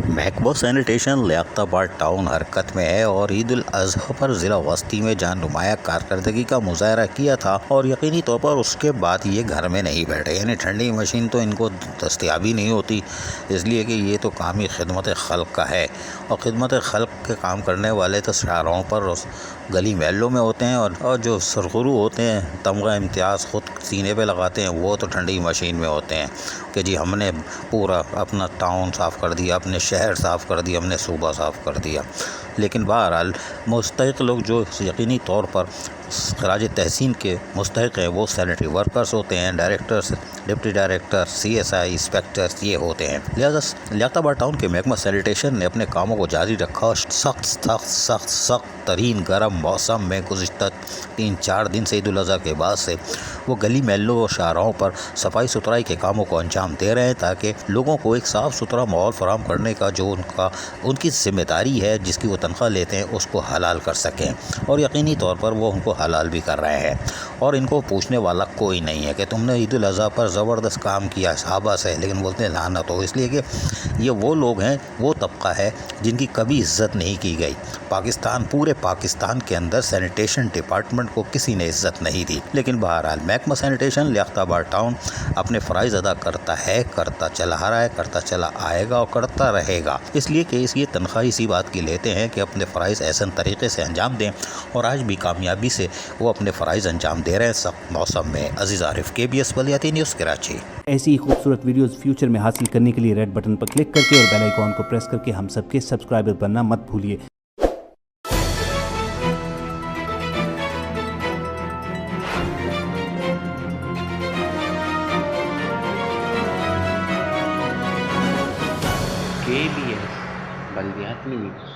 महकमा sanitation Liaquatabad town हरकत में है और ईद उल अज़हा पर ज़िला वस्ती में जान नुमाया कारकर्दगी का मुजाहरा किया था और यकीनी तौर पर उसके बाद ये घर में नहीं बैठे, यानी ठंडी मशीन तो इनको दस्तयाबी नहीं होती, इसलिए कि ये तो काम ही खिदमत खल्क का है और ख़िदमत खल्क के काम करने वाले तो शाहराहों पर गली महलों में होते हैं और जो सरखुरू होते हैं तमगा इम्तियाज़ ख़ुद सीने पे लगाते हैं वो तो ठंडी मशीन में होते हैं कि जी हमने पूरा अपना टाउन साफ़ कर दिया, अपने शहर साफ़ कर दिया, हमने सूबा साफ़ कर दिया। लेकिन बहरहाल मुस्तहिक़ लोग जो यकीनी तौर पर खराज तहसीन के मुस्तहिक़ हैं वो सैनिटरी वर्कर्स होते हैं, directors, deputy director, CSI, inspectors ये होते हैं। लिहाजा लियाकताबाद टाउन के महकमा सैनिटेशन ने अपने कामों को जारी रखा और सख्त तरीन गर्म मौसम में गुज़िश्ता 3-4 दिन से ईद उल अज़हा के बाद से वो गली महलों और शाहराहों पर सफाई सुथराई के कामों को अंजाम दे रहे हैं ताकि लोगों को एक साफ़ सुथरा माहौल फराहम करने का जो उनकी ज़िम्मेदारी है, जिसकी वो तनख्वाह लेते हैं, उसको हलाल कर सकें और यकीनी तौर पर वो उनको हलाल भी कर रहे हैं और इनको पूछने वाला कोई नहीं है कि तुमने ईद उल अज़हा पर ज़बरदस्त काम किया, शाबाश है, लेकिन बोलते हैं लानत हो, इसलिए कि ये वो लोग हैं, वो तबका है जिनकी कभी इज़्ज़त नहीं की गई। पूरे पाकिस्तान के अंदर सैनिटेशन डिपार्टमेंट को किसी ने इज़्ज़त नहीं दी, लेकिन बहरहाल महकमा सैनिटेशन लियाकताबाद टाउन अपने फ़राइज़ अदा करता है, करता चला आ रहा है, करता चला आएगा और करता रहेगा, इसलिए कि ये तनख्वाह इसी बात की लेते हैं कि अपने फ़राइज़ ऐसन तरीके से अंजाम दें और आज भी कामयाबी से वो अपने फ़राइज़ अंजाम दे रहे हैं सख्त मौसम में। अज़ीज़ आरिफ, KBS बलियाती न्यूज़ कराची। ऐसी ही खूबसूरत वीडियोस फ्यूचर में हासिल करने के लिए रेड बटन पर क्लिक करके और बेल आइकॉन को प्रेस करके हम सबके सब्सक्राइबर बनना मत भूलिए। KBS बलियाती न्यूज़।